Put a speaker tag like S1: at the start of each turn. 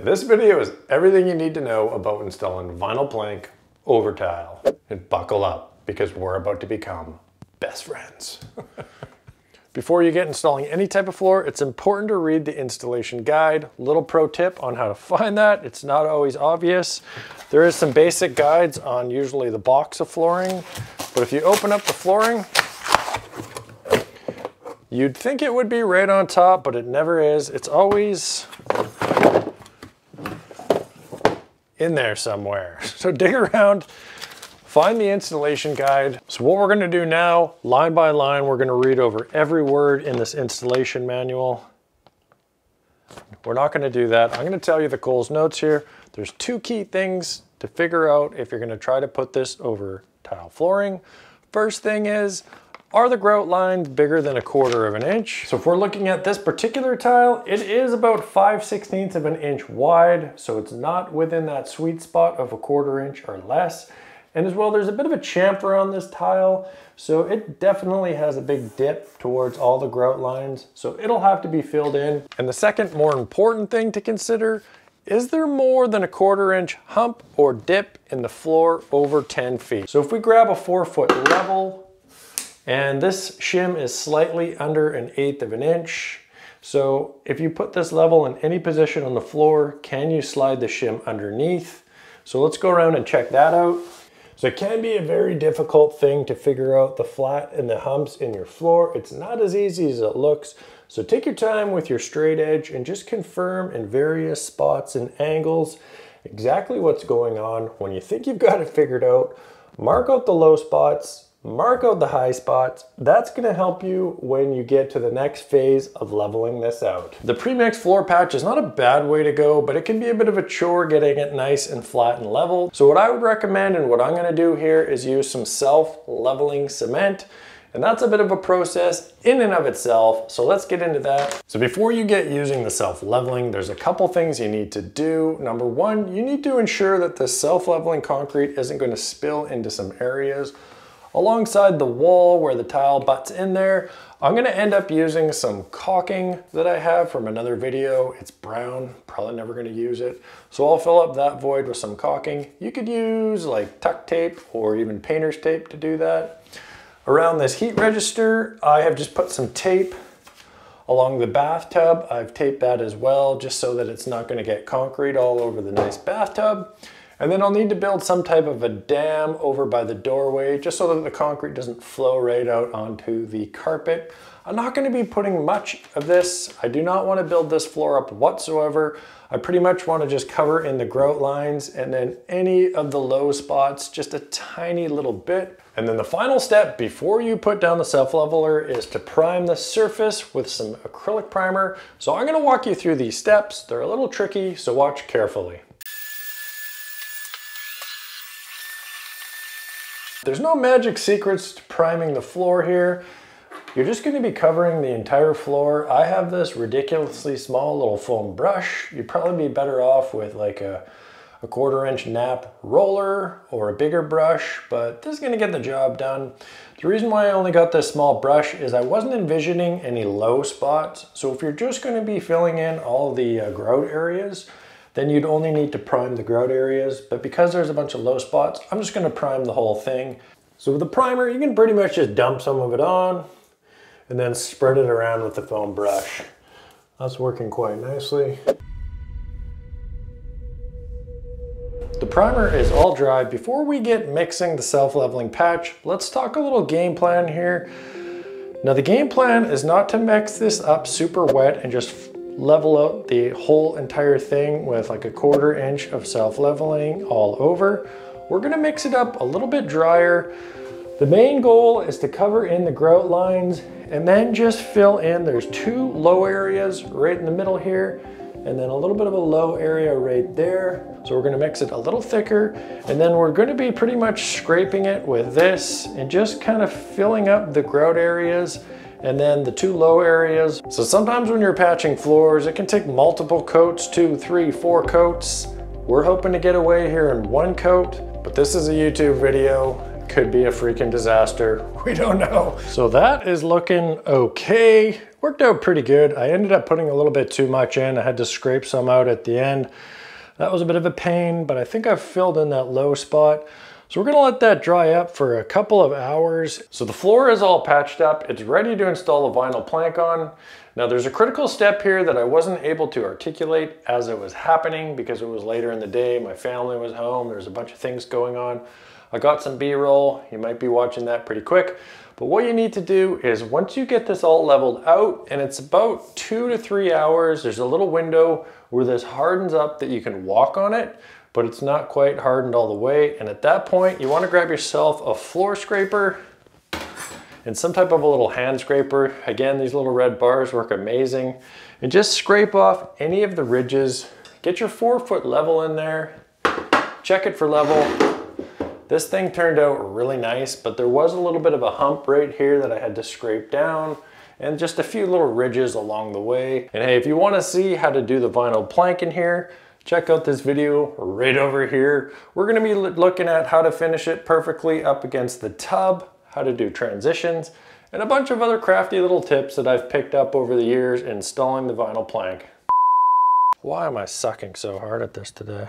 S1: This video is everything you need to know about installing vinyl plank over tile. And buckle up, because we're about to become best friends. Before you get installing any type of floor, it's important to read the installation guide. Little pro tip on how to find that. It's not always obvious. There is some basic guides on usually the box of flooring, but if you open up the flooring, you'd think it would be right on top, but it never is. It's always in there somewhere. So dig around, find the installation guide. So what we're gonna do now, line by line, we're gonna read over every word in this installation manual. We're not gonna do that. I'm gonna tell you the Coles Notes here. There's two key things to figure out if you're gonna try to put this over tile flooring. First thing is, are the grout lines bigger than 1/4 of an inch? So if we're looking at this particular tile, it is about 5/16 of an inch wide, so it's not within that sweet spot of 1/4 inch or less. And as well, there's a bit of a chamfer on this tile, so it definitely has a big dip towards all the grout lines, so it'll have to be filled in. And the second more important thing to consider, is there more than 1/4 inch hump or dip in the floor over 10 feet? So if we grab a 4-foot level, and this shim is slightly under 1/8 of an inch, so if you put this level in any position on the floor, can you slide the shim underneath? So let's go around and check that out. So it can be a very difficult thing to figure out the flat and the humps in your floor. It's not as easy as it looks. So take your time with your straight edge and just confirm in various spots and angles exactly what's going on. When you think you've got it figured out, mark out the low spots, mark out the high spots. That's gonna help you when you get to the next phase of leveling this out. The pre-mixed floor patch is not a bad way to go, but it can be a bit of a chore getting it nice and flat and level. So what I would recommend and what I'm gonna do here is use some self-leveling cement. And that's a bit of a process in and of itself, so let's get into that. So before you get using the self-leveling, there's a couple things you need to do. Number one, you need to ensure that the self-leveling concrete isn't gonna spill into some areas. Alongside the wall where the tile butts in there, I'm gonna end up using some caulking that I have from another video. It's brown, probably never gonna use it. So I'll fill up that void with some caulking. You could use like tuck tape or even painter's tape to do that. Around this heat register, I have just put some tape along the bathtub. I've taped that as well, just so that it's not gonna get concrete all over the nice bathtub. And then I'll need to build some type of a dam over by the doorway, just so that the concrete doesn't flow right out onto the carpet. I'm not gonna be putting much of this. I do not wanna build this floor up whatsoever. I pretty much wanna just cover in the grout lines and then any of the low spots, just a tiny little bit. And then the final step before you put down the self-leveler is to prime the surface with some acrylic primer. So I'm gonna walk you through these steps. They're a little tricky, so watch carefully. There's no magic secrets to priming the floor here. You're just gonna be covering the entire floor. I have this ridiculously small little foam brush. You'd probably be better off with like a 1/4 inch nap roller or a bigger brush, but this is gonna get the job done. The reason why I only got this small brush is I wasn't envisioning any low spots. So if you're just gonna be filling in all the grout areas, then you'd only need to prime the grout areas. But because there's a bunch of low spots, I'm just gonna prime the whole thing. So with the primer, you can pretty much just dump some of it on and then spread it around with the foam brush. That's working quite nicely. The primer is all dry. Before we get mixing the self-leveling patch, let's talk a little game plan here. Now the game plan is not to mix this up super wet and just level out the whole entire thing with like 1/4 inch of self-leveling all over. We're gonna mix it up a little bit drier. The main goal is to cover in the grout lines and then just fill in. There's 2 low areas right in the middle here, and then a little bit of a low area right there. So we're gonna mix it a little thicker, and then we're gonna be pretty much scraping it with this and just kind of filling up the grout areas and then the 2 low areas. So sometimes when you're patching floors, it can take multiple coats, 2, 3, 4 coats. We're hoping to get away here in 1 coat, but this is a YouTube video. It could be a freaking disaster. We don't know. So that is looking okay. Worked out pretty good. I ended up putting a little bit too much in. I had to scrape some out at the end. That was a bit of a pain, but I think I've filled in that low spot. So we're gonna let that dry up for a couple of hours. So the floor is all patched up. It's ready to install a vinyl plank on. Now there's a critical step here that I wasn't able to articulate as it was happening because it was later in the day. My family was home. There's a bunch of things going on. I got some B-roll. You might be watching that pretty quick. But what you need to do is once you get this all leveled out, and it's about 2 to 3 hours, there's a little window where this hardens up that you can walk on it, but it's not quite hardened all the way. And at that point, you want to grab yourself a floor scraper and some type of a little hand scraper. Again, these little red bars work amazing. And just scrape off any of the ridges. Get your 4-foot level in there. Check it for level. This thing turned out really nice, but there was a little bit of a hump right here that I had to scrape down and just a few little ridges along the way. And hey, if you want to see how to do the vinyl plank in here, check out this video right over here. We're going to be looking at how to finish it perfectly up against the tub, how to do transitions, and a bunch of other crafty little tips that I've picked up over the years installing the vinyl plank. Why am I sucking so hard at this today?